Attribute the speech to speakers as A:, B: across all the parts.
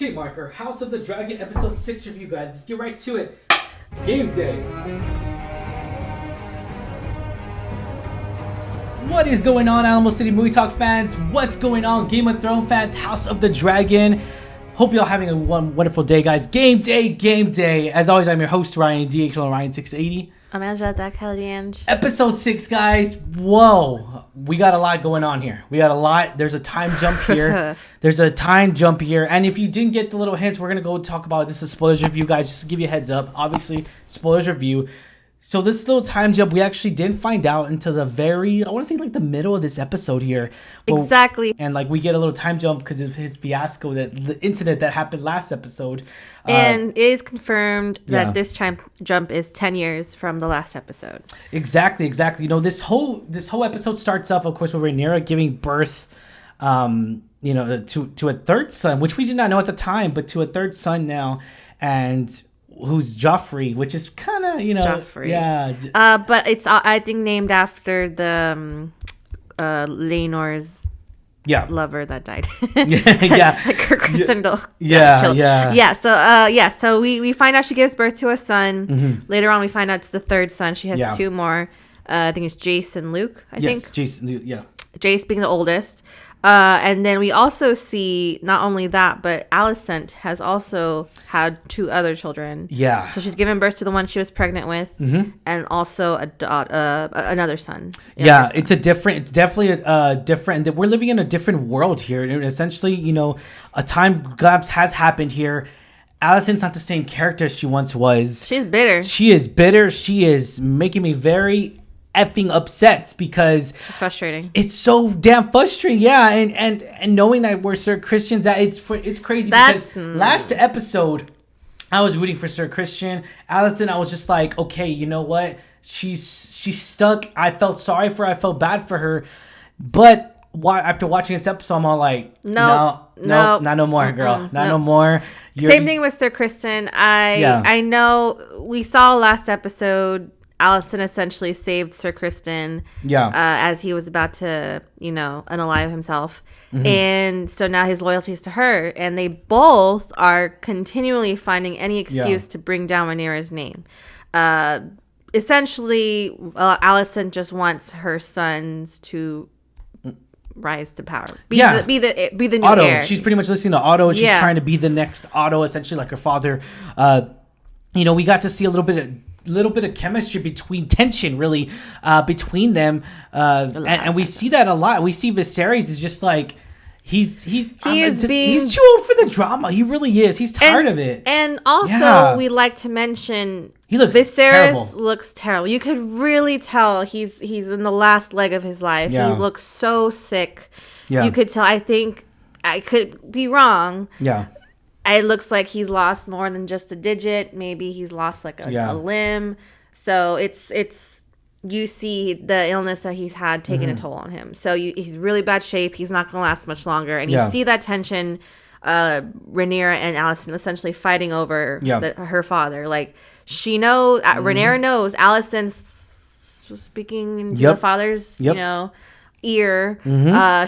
A: Tape marker, House of the Dragon, episode 6 review, guys. Let's get right to it. Game day. What is going on, Alamo City Movie Talk fans? What's going on, Game of Thrones fans, House of the Dragon? Hope y'all having a wonderful day, guys. Game day, game day. As always, I'm your host, Ryan, DHL Ryan 680.
B: I'm Angela Dakaliange.
A: Episode 6, guys. Whoa. We got a lot going on here. We got a lot. There's a time jump here. And if you didn't get the little hints, we're going to go talk about this. Is spoilers review, guys. Just to give you a heads up. Obviously, spoilers review. So this little time jump, we actually didn't find out until I want to say like the middle of this episode here. Well,
B: exactly.
A: And like we get a little time jump because of his fiasco, the incident that happened last episode.
B: And it is confirmed that this time jump is 10 years from the last episode.
A: Exactly. You know, this whole episode starts off, of course, with Rhaenyra giving birth, to a third son, which we did not know at the time, but to a third son now, and who's Joffrey, which is kind of,
B: Joffrey.
A: Yeah.
B: But it's, I think, named after the Laenor's lover that died.
A: Yeah.
B: Kirk Kristendall.
A: Yeah.
B: So we find out she gives birth to a son.
A: Mm-hmm.
B: Later on, we find out it's the third son. She has two more. I think it's Jace and Luke. Jace being the oldest. And then we also see not only that, but Alicent has also had two other children.
A: Yeah.
B: So she's given birth to the one she was pregnant with, and also another son.
A: Yeah, it's definitely a different. We're living in a different world here, and essentially, a time lapse has happened here. Alicent's not the same character she once was.
B: She's bitter.
A: She is bitter. She is making me very effing upset because
B: it's frustrating.
A: It's so damn frustrating, and knowing that where Sir Christian's at, it's crazy. Because last episode I was rooting for Sir Christian. Alicent, I was just like, okay, you know what? She's stuck. I felt sorry for her. I felt bad for her, but after watching this episode, I'm all like, no, not no more, girl, no more.
B: Same thing with Sir Christian. I know we saw last episode. Alicent essentially saved Sir Kristen as he was about to, unalive himself. Mm-hmm. And so now his loyalty is to her. And they both are continually finding any excuse to bring down Rhaenyra's name. Essentially, Alicent just wants her sons to rise to power. Be the new
A: Otto.
B: heir.
A: She's pretty much listening to Otto. She's trying to be the next Otto, essentially like her father. We got to see a little bit of chemistry between between them, and we see that a lot. We see Viserys is just like he's too old for the drama. He really is. He's tired of it.
B: And also, we like to mention Viserys looks terrible. You could really tell he's in the last leg of his life. He looks so sick. You could tell. I think I could be wrong. It looks like he's lost more than just a digit. Maybe he's lost like a limb. So it's you see the illness that he's had taking a toll on him. So he's really bad shape. He's not going to last much longer. And you see that tension, Rhaenyra and Alicent essentially fighting over her father. Like she knows, Rhaenyra knows Alicent's speaking into the father's, ear.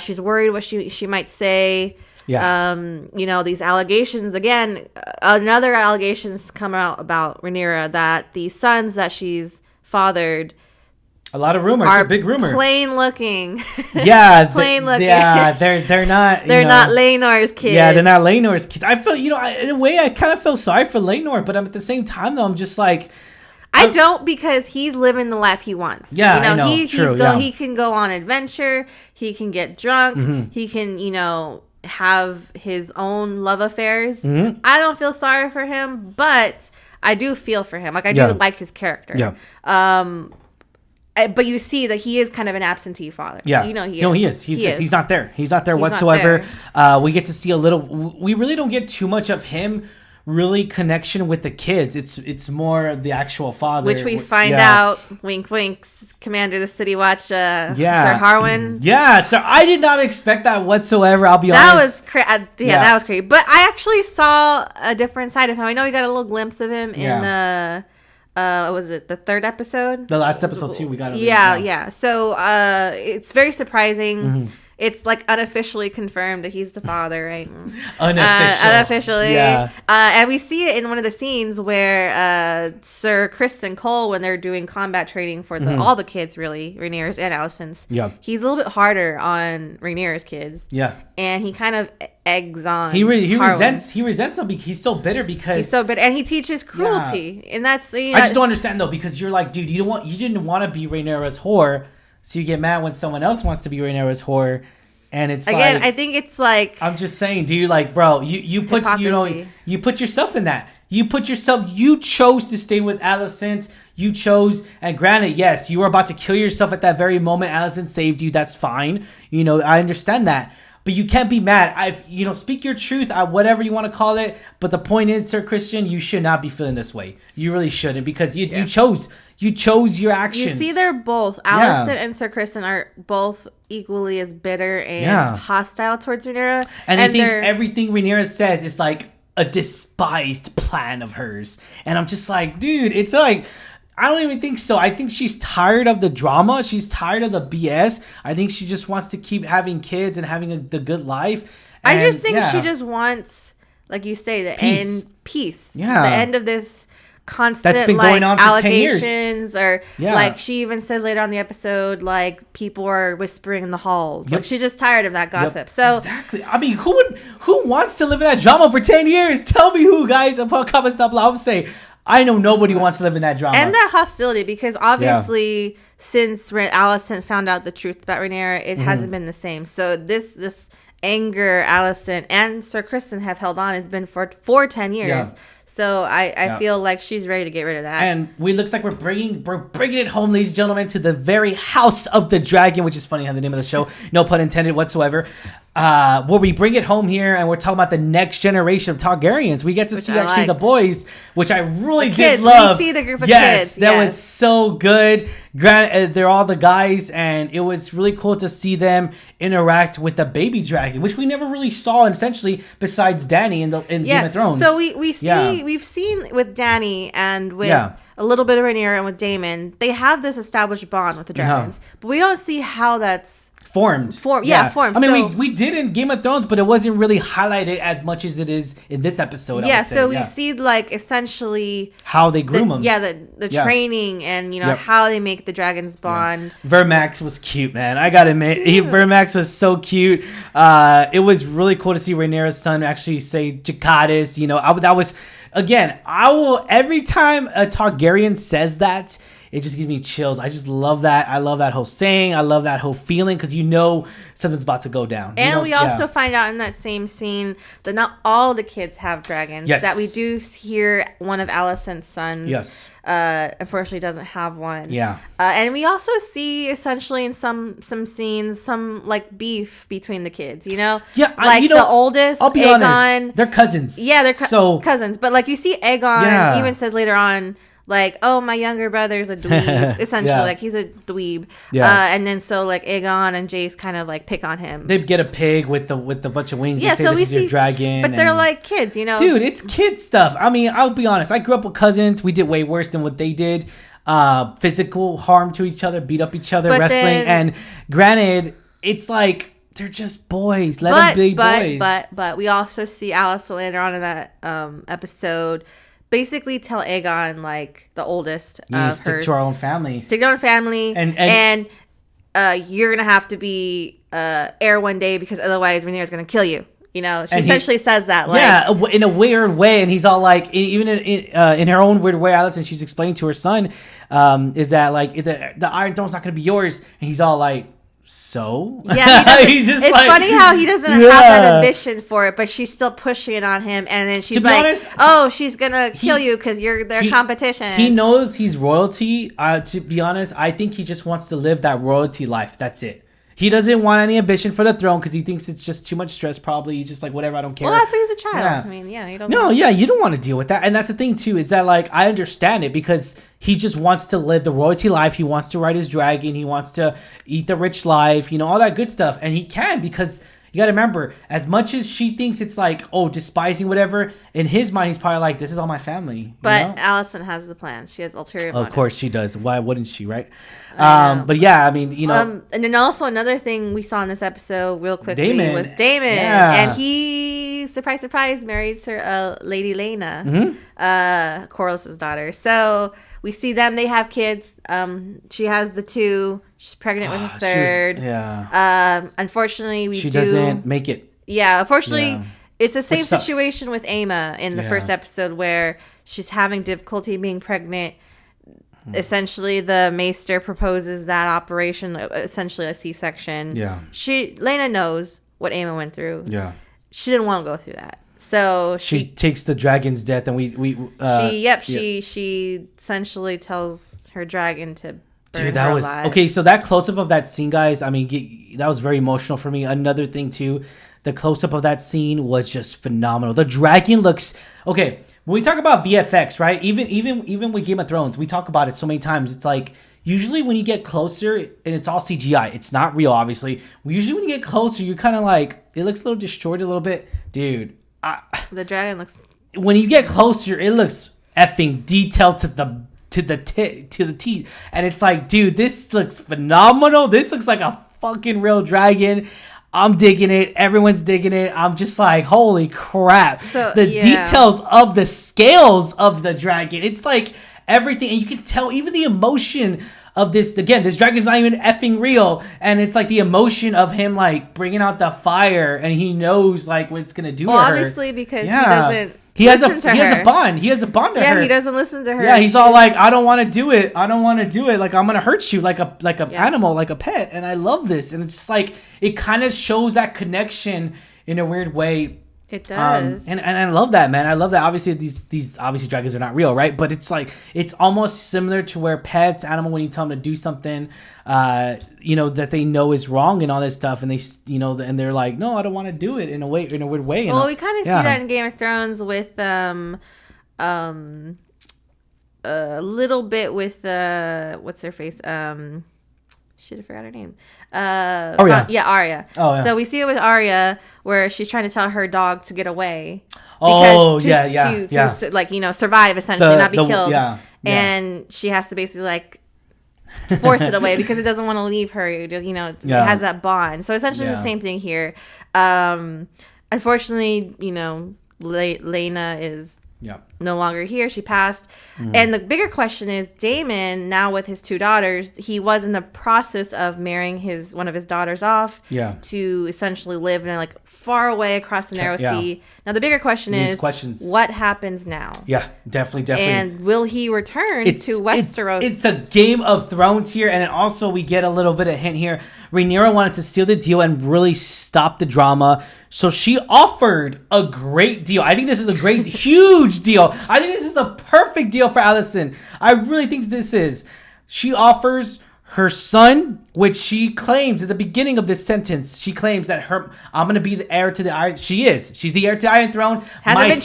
B: She's worried what she might say. These allegations again. Another allegations come out about Rhaenyra that the sons that she's fathered.
A: A lot of rumors. It's a big rumor.
B: Plain looking.
A: Plain looking. Yeah, they're not.
B: They're not Laenor's kids.
A: Yeah, they're not Laenor's kids. I feel, in a way, I kind of feel sorry for Laenor, but at the same time, though, I'm just like.
B: I don't, because he's living the life he wants.
A: Yeah, I know.
B: He can go on adventure. He can get drunk. He can, have his own love affairs. I don't feel sorry for him, but I do feel for him. Like I do like his character. But you see that he is kind of an absentee father. He is. He's not there. He's not there whatsoever. We get to see a little. We really don't get too much of him. Really connection with the kids. It's more the actual father, which we find out. Wink, wink. Commander of the City Watch, Sir Harwin.
A: Yeah, so I did not expect that whatsoever. I'll be honest.
B: That was crazy. But I actually saw a different side of him. I know we got a little glimpse of him in was it the third episode?
A: The last episode too. We got it.
B: Yeah. So it's very surprising. it's like unofficially confirmed that he's the father, right?
A: Unofficially.
B: Yeah. And we see it in one of the scenes where Sir Kristen Cole, when they're doing combat training for all the kids, really, Rhaenyra's and Alicent's.
A: Yeah.
B: He's a little bit harder on Rhaenyra's kids.
A: Yeah.
B: And he kind of eggs on.
A: He resents him. He's so bitter because
B: he's so bitter, and he teaches cruelty, and that's.
A: I just don't understand though, because you're like, dude, you didn't want to be Rhaenyra's whore, so you get mad when someone else wants to be Rhaenyra's whore, and it's
B: again.
A: Like,
B: I think it's like
A: I'm just saying, dude, like, bro, you put you put yourself in that. You chose to stay with Alicent. You chose, and granted, yes, you were about to kill yourself at that very moment. Alicent saved you. That's fine. I understand that. But you can't be mad. Speak your truth, whatever you want to call it. But the point is, Sir Christian, you should not be feeling this way. You really shouldn't, because you chose your actions.
B: You see, they're both Alicent and Sir Christian are both equally as bitter and hostile towards Rhaenyra.
A: And they think everything Rhaenyra says is like a despised plan of hers. And I'm just like, dude, it's like, I don't even think so. I think she's tired of the drama. She's tired of the BS. I think she just wants to keep having kids and having the good life. And,
B: I just think she just wants, like you say, the peace.
A: Yeah.
B: The end of this constant
A: that's been going on for
B: allegations
A: 10 years.
B: Or like she even says later on the episode, like people are whispering in the halls.
A: Yep.
B: Like she's just tired of that gossip. So
A: exactly. I mean, who wants to live in that drama for 10 years? Tell me who, guys. I'll put comments down below. I'm saying, I know nobody wants to live in that drama.
B: And that hostility, because obviously since Alicent found out the truth about Rhaenyra, it hasn't been the same. So this anger Alicent and Sir Kristen have held on has been for 10 years. Yeah. So I feel like she's ready to get rid of that.
A: And looks like we're bringing it home, ladies and gentlemen, to the very House of the Dragon, which is funny how the name of the show, no pun intended whatsoever. Where we bring it home here, and we're talking about the next generation of Targaryens. We get to see the boys, which I really did love.
B: We see the group of kids.
A: Yes, that was so good. Granted, they're all the guys, and it was really cool to see them interact with the baby dragon, which we never really saw, essentially, besides Dany in Game of Thrones.
B: So we've seen with Dany and with a little bit of Rhaenyra and with Daemon, they have this established bond with the dragons, but we don't see how that's
A: formed.
B: Formed.
A: I mean, we did in Game of Thrones, but it wasn't really highlighted as much as it is in this episode.
B: Yeah, so we see like essentially
A: how they groom them.
B: Yeah, the training and how they make the dragons bond.
A: Yeah. Vermax was cute, man. I gotta admit, Vermax was so cute. It was really cool to see Rhaenyra's son actually say Jakatis. That was, again, every time a Targaryen says that, it just gives me chills. I just love that. I love that whole saying. I love that whole feeling, because something's about to go down.
B: And we also find out in that same scene that not all the kids have dragons.
A: Yes.
B: That we do hear one of Alicent's sons.
A: Yes.
B: Unfortunately doesn't have one.
A: Yeah.
B: And we also see essentially in some scenes some like beef between the kids,
A: Yeah.
B: Like the oldest,
A: I'll be
B: Aegon,
A: honest. They're cousins.
B: Yeah, they're cousins. But like you see Aegon even says later on, like, oh, my younger brother's a dweeb, essentially. Like, he's a dweeb. Yeah. And then so, like, Aegon and Jace kind of, like, pick on him.
A: They get a pig with the bunch of wings.
B: Yeah,
A: and say, this is your dragon.
B: But they're, like, kids,
A: Dude, it's kid stuff. I mean, I'll be honest. I grew up with cousins. We did way worse than what they did. Physical harm to each other, beat up each other, wrestling. And granted, it's like, they're just boys. Let them be boys.
B: But we also see Alice later on in that episode basically tell Aegon, like, the oldest of
A: stick to our own family.
B: Stick to our own family. And you're going to have to be heir one day, because otherwise Rhaenyra's going to kill you. She essentially says that.
A: Like, in a weird way. And he's all like, even in her own weird way, Alicent, she's explaining to her son, is that, like, the Iron Throne's not going to be yours. And he's all like, so?
B: Yeah, it's funny how he doesn't have that ambition for it, but she's still pushing it on him, and then she's like, honest, she's gonna kill you because you're their competition.
A: He knows he's royalty. To be honest, I think he just wants to live that royalty life. That's it. He doesn't want any ambition for the throne because he thinks it's just too much stress. Probably he's just like, whatever, I don't care.
B: Well, that's when he's a child. Yeah. I mean, you don't.
A: You don't want to deal with that. And that's the thing too, is that, like, I understand it, because he just wants to live the royalty life. He wants to ride his dragon. He wants to eat the rich life. All that good stuff, and he can, because You got to remember, as much as she thinks it's like, oh, despising whatever, in his mind, he's probably like, this is all my family.
B: But Allison has the plan. She has ulterior motives.
A: Of course she does. Why wouldn't she, right? But yeah, I mean,
B: and then also another thing we saw in this episode real quickly was Damon. Yeah. And he, surprise, surprise, marries her Lady Lena, Corliss's daughter. So we see them. They have kids. She has the 2. She's pregnant with a 3rd. Unfortunately,
A: she doesn't make it.
B: Yeah, unfortunately, it's the same situation with Emma in the first episode where she's having difficulty being pregnant. Essentially, the maester proposes that operation, essentially a C-section. Yeah. Lena knows what Emma went through. Yeah. She didn't want to go through that. So
A: she takes the dragon's death, and
B: she essentially tells her dragon to burn
A: Dude, that
B: her
A: was
B: alive.
A: Okay. So that close up of that scene, guys. I mean, that was very emotional for me. Another thing too, the close up of that scene was just phenomenal. The dragon looks okay. When we talk about VFX, right? Even with Game of Thrones, we talk about it so many times. It's like usually when you get closer, and it's all CGI. It's not real, obviously. Usually when you get closer, you're kind of like, it looks a little distorted a little bit, dude.
B: The dragon looks.
A: When you get closer, it looks effing detailed to the teeth, and it's like, dude, this looks phenomenal. This looks like a fucking real dragon. I'm digging it. Everyone's digging it. I'm just like, holy crap. The details of the scales of the dragon. It's like everything. And you can tell even the emotion of this. Again, this dragon's not even effing real. And it's like the emotion of him like bringing out the fire. And he knows like what it's going to do to her.
B: Obviously because he doesn't.
A: He has a bond. He has a bond to her.
B: Yeah, he doesn't listen to her.
A: Yeah, he's all like, I don't want to do it. I don't want to do it. Like, I'm going to hurt you like a animal, like a pet. And I love this. And it's just like, it kind of shows that connection in a weird way.
B: It does.
A: And I love that, man. I love that. Obviously, these obviously dragons are not real, right? But it's like, it's almost similar to where pets, animal, when you tell them to do something, that they know is wrong and all this stuff. And they, and they're like, no, I don't want to do it in a weird way.
B: Well, we kind of see that in Game of Thrones with, a little bit with, what's their face? Shit, I forgot her name.
A: Arya.
B: Arya.
A: Oh, yeah.
B: So we see it with Arya where she's trying to tell her dog to get away.
A: To
B: survive, essentially, not be killed. Yeah. And she has to basically, like, force it away because it doesn't want to leave her. It has that bond. So essentially the same thing here. Unfortunately, Lena is no longer here. She passed. And the bigger question is Damon, now with his 2 daughters, he was in the process of marrying one of his daughters off to essentially live in far away across the narrow sea. Now the bigger question is what happens now?
A: Yeah, definitely.
B: And will he return to Westeros?
A: It's a Game of Thrones here, and also we get a little bit of hint here. Rhaenyra wanted to steal the deal and really stop the drama. So she offered a great deal. I think this is a great, huge deal. I think this is a perfect deal for Alicent. I really think this is. She offers her son, which she claims at the beginning of this sentence. She claims that I'm going to be the heir to the Iron. She is. She's the heir to the Iron Throne.
B: Hasn't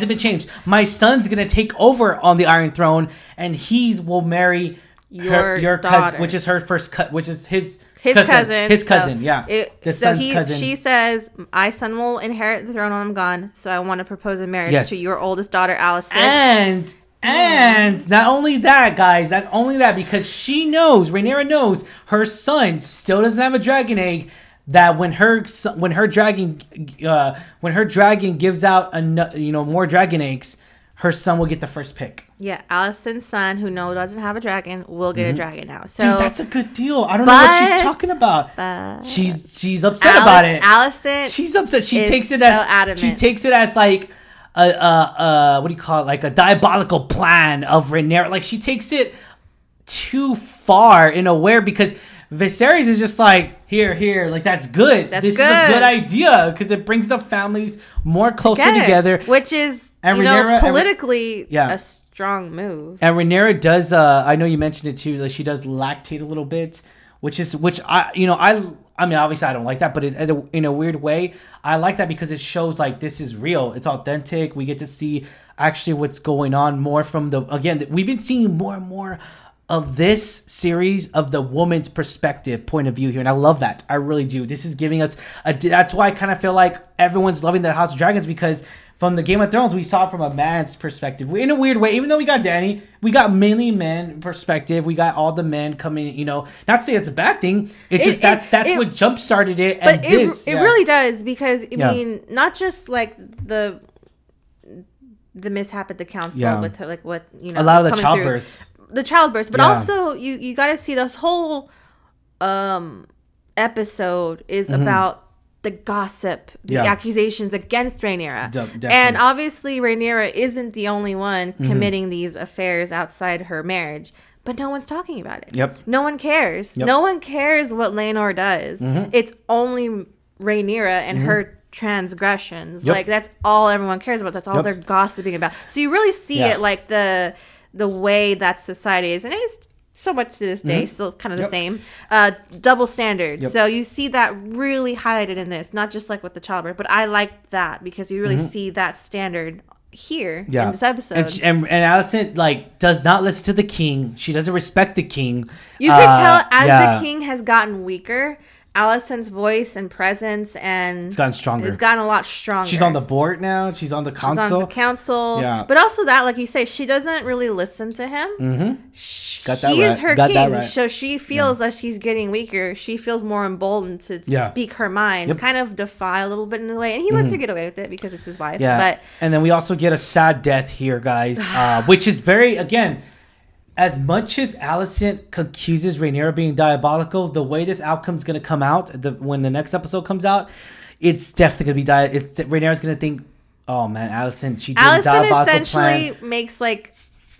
B: been changed.
A: My son's going to take over on the Iron Throne, and he will marry your cousin, which is her first cut, which is his cousin. His cousin,
B: She says, my son will inherit the throne when I'm gone, so I want to propose a marriage to your oldest daughter, Alicent.
A: And not only that, guys, because Rhaenyra knows her son still doesn't have a dragon egg. That when her dragon gives out more dragon eggs, her son will get the first pick.
B: Yeah, Alicent's son, who doesn't have a dragon, will get a dragon now. So,
A: dude, that's a good deal. I don't know what she's talking about. But she's upset about it.
B: Alicent,
A: she's upset. She takes it as like what do you call it? Like a diabolical plan of Rhaenyra. Like she takes it too far in a way because Viserys is just like, here, like that's good. This is a good idea because it brings the families more closer together,
B: which is politically a strong move.
A: And Rhaenyra does. I know you mentioned it too. Like she does lactate a little bit, which I mean, obviously I don't like that, but in a weird way, I like that because it shows like this is real. It's authentic. We get to see actually what's going on more from again, we've been seeing more and more of this series of the woman's perspective point of view here, and I love that. I really do. This is giving us that's why I kind of feel like everyone's loving the House of Dragons, because from the Game of Thrones we saw it from a man's perspective in a weird way. Even though we got Dany, we got mainly men perspective. We got all the men coming. Not to say it's a bad thing. It's just that's what jump started it.
B: But it really does, because I mean, not just like the mishap at the council with like what
A: a lot of the childbirth.
B: The childbirth, but also you got to see this whole episode is about the gossip, the accusations against Rhaenyra. And obviously Rhaenyra isn't the only one committing these affairs outside her marriage, but no one's talking about it.
A: Yep.
B: No one cares. Yep. No one cares what Laenor does. It's only Rhaenyra and her transgressions. Like, that's all everyone cares about. That's all they're gossiping about. So you really see it like the way that society is, and it is so much to this day still kind of the same double standards. So you see that really highlighted in this, not just like with the childbirth, but I like that because you really see that standard here in this episode. And
A: Alicent like does not listen to the king. She doesn't respect the king.
B: You can tell as the king has gotten weaker, Alicent's voice and presence it's
A: gotten stronger.
B: It's gotten a lot stronger.
A: She's on the board now. She's on the council.
B: She's on the council. Yeah. But also that, like you say, she doesn't really listen to him.
A: Got that right.
B: He is her king. Right. So she feels that she's getting weaker. She feels more emboldened to speak her mind, kind of defy a little bit in the way. And he lets her get away with it because it's his wife. Yeah.
A: And then we also get a sad death here, guys, which is very, again, as much as Alicent accuses Rhaenyra of being diabolical, the way this outcome is going to come out, when the next episode comes out, it's definitely going to be Rhaenyra's going to think, oh man, Alicent, she did a diabolical plan.
B: Alicent makes like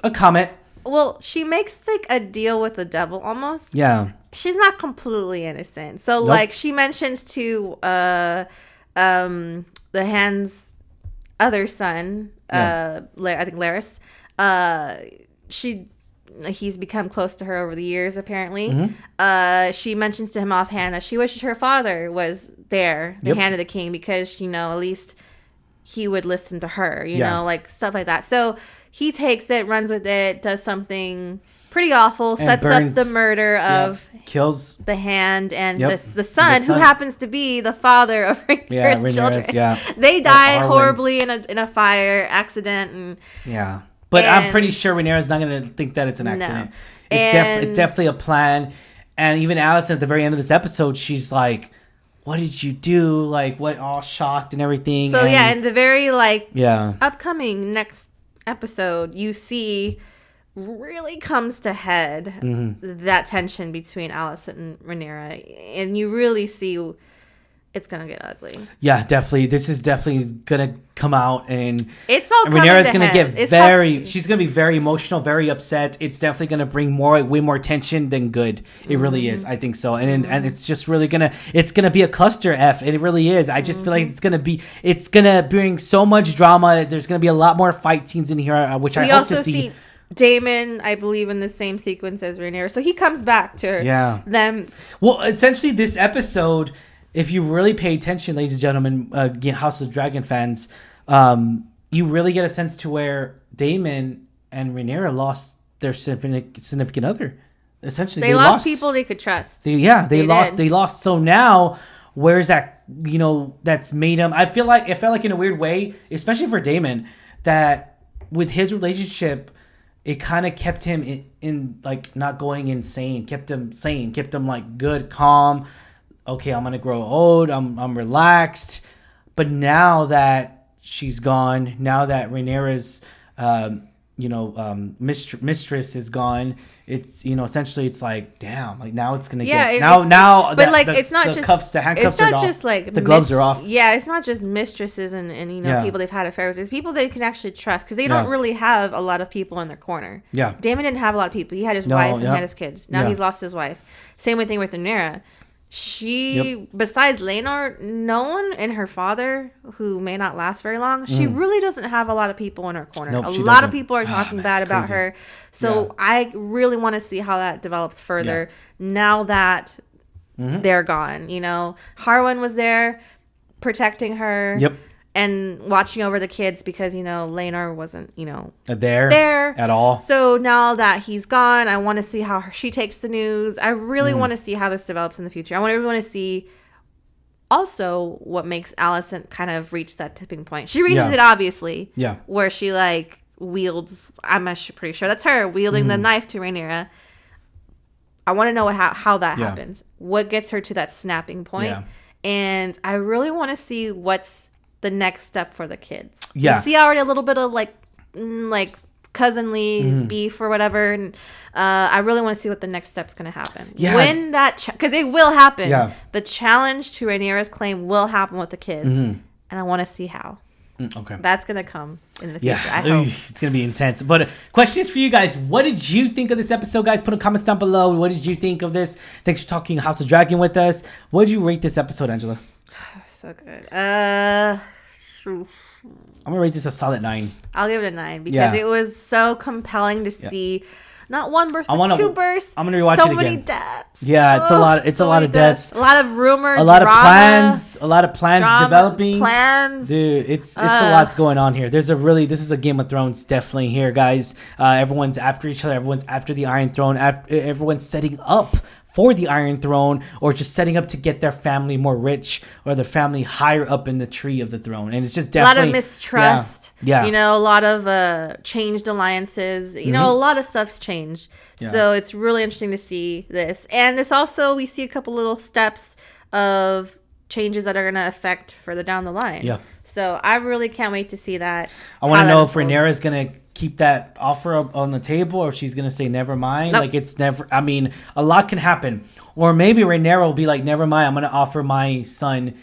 A: a comment.
B: Well, she makes like a deal with the devil almost.
A: Yeah.
B: She's not completely innocent. So like she mentions to the Hand's other son, I think Larys, he's become close to her over the years, apparently. She mentions to him offhand that she wishes her father was there, the Hand of the King, because, at least he would listen to her, you know, like stuff like that. So he takes it, runs with it, does something pretty awful, sets up the murder of
A: kills
B: the Hand and the son, who happens to be the father of Rhaenyra's children. They die horribly in a fire accident.
A: But I'm pretty sure Rhaenyra's not going to think that it's an accident. No. It's definitely a plan. And even Alicent at the very end of this episode, she's like, what did you do? Like, what? All shocked and everything.
B: So, in the very, upcoming next episode, you see really comes to head that tension between Alicent and Rhaenyra. And you really see it's gonna get ugly. Yeah,
A: definitely. This is definitely gonna come out, and
B: it's all.
A: Rhaenyra's gonna get she's gonna be very emotional, very upset. It's definitely gonna bring way more tension than good. It really is. I think so, and it's just really gonna be a cluster F. It really is. I just feel like it's gonna bring so much drama. There's gonna be a lot more fight scenes in here, which I hope to see.
B: Daemon, I believe, in the same sequence as Rhaenyra, so he comes back to them.
A: Well, essentially, this episode, if you really pay attention, ladies and gentlemen, House of Dragon fans, you really get a sense to where Daemon and Rhaenyra lost their significant other. Essentially,
B: they lost people they could trust.
A: They lost. So now, where's that? That's made him. It felt like in a weird way, especially for Daemon, that with his relationship, it kind of kept him in like not going insane. Kept him sane. Kept him like good, calm. Okay, I'm gonna grow old. I'm relaxed. But now that she's gone, now that Rhaenyra's mistress is gone, it's essentially it's like damn, like now it's gonna get now. But it's not just handcuffs are off. Just like the gloves are off.
B: Yeah, it's not just mistresses and people they've had affairs with. It's people they can actually trust because they don't really have a lot of people in their corner.
A: Yeah,
B: Daemon didn't have a lot of people. He had his wife and he had his kids. Now he's lost his wife. Same thing with Rhaenyra. Besides Laenor, no one and her father, who may not last very long, she really doesn't have a lot of people in her corner. A lot of people are talking bad about her. So I really want to see how that develops further now that they're gone. Harwin was there protecting her.
A: Yep.
B: and watching over the kids because, Laenor wasn't,
A: there at all.
B: So now that he's gone, I want to see how she takes the news. I really want to see how this develops in the future. I want everyone to see also what makes Alicent kind of reach that tipping point. She reaches it, obviously.
A: Yeah.
B: Where she, wields, I'm pretty sure that's her, wielding the knife to Rhaenyra. I want to know how that happens. What gets her to that snapping point. Yeah. And I really want to see what's the next step for the kids.
A: Yeah.
B: You see already a little bit of cousinly beef or whatever. And I really want to see what the next step's going to happen.
A: Yeah.
B: When that, because it will happen.
A: Yeah.
B: The challenge to Rhaenyra's claim will happen with the kids. And I want to see how.
A: Okay.
B: That's going to come in the future. I hope.
A: It's going to be intense. But questions for you guys. What did you think of this episode, guys? Put in comments down below. What did you think of this? Thanks for talking House of Dragon with us. What did you rate this episode, Angela?
B: So good.
A: I'm gonna rate this a solid 9.
B: I'll give it a 9 because it was so compelling to see not one burst, but 2 bursts.
A: I'm gonna rewatch it again.
B: So many deaths.
A: Yeah, it's a lot. It's a lot of deaths.
B: A lot of rumors.
A: A lot of plans. A lot of plans developing.
B: Plans.
A: Dude, it's a lot going on here. This is a Game of Thrones definitely here, guys. Everyone's after each other. Everyone's after the Iron Throne. Everyone's setting up for the Iron Throne, or just setting up to get their family more rich, or their family higher up in the tree of the throne. And it's just definitely
B: a lot of mistrust.
A: Yeah.
B: A lot of changed alliances. A lot of stuff's changed. Yeah. So it's really interesting to see this. And it's also, we see a couple little steps of changes that are going to affect further down the line.
A: Yeah.
B: So I really can't wait to see that.
A: I want to know if Rhaenyra is going to keep that offer up on the table, or if she's going to say never mind.
B: Nope.
A: It's never, a lot can happen. Or maybe Rhaenyra will be like, never mind, I'm going to offer my son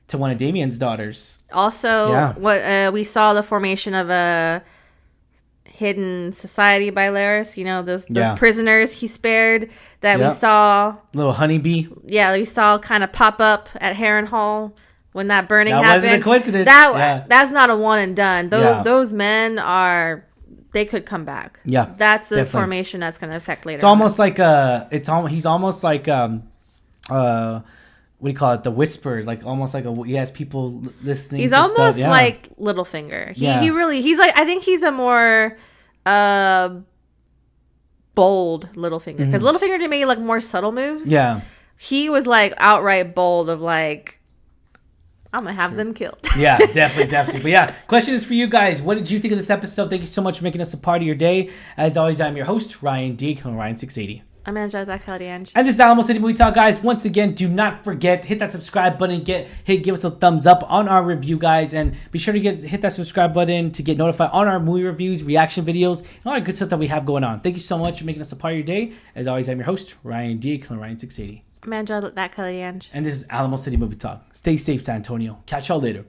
A: to one of Damien's daughters.
B: Also, what we saw the formation of a hidden society by Larys. Those prisoners he spared that we saw.
A: Little honeybee.
B: Yeah, we saw kind of pop up at Harrenhal when that burning happened.
A: That wasn't a coincidence.
B: That's not a one and done. Those men are. They could come back.
A: Yeah,
B: that's the formation that's going to affect later.
A: It's almost like he's almost like what do you call it? The whisper, almost like he has people listening.
B: He's almost like Littlefinger. He's like, I think he's a more bold Littlefinger, because Littlefinger did make more subtle moves.
A: Yeah,
B: he was outright bold of I'm going to have them killed.
A: Yeah, definitely. But yeah, question is for you guys. What did you think of this episode? Thank you so much for making us a part of your day. As always, I'm your host, Ryan D. Ryan680.
B: I'm Angela Ange.
A: And this is Alamo City Movie Talk, guys. Once again, do not forget to hit that subscribe button. Give us a thumbs up on our review, guys. And be sure to hit that subscribe button to get notified on our movie reviews, reaction videos, and all that good stuff that we have going on. Thank you so much for making us a part of your day. As always, I'm your host, Ryan D. Ryan680.
B: I'm Angela Ange.
A: And this is Alamo City Movie Talk. Stay safe, San Antonio. Catch y'all later.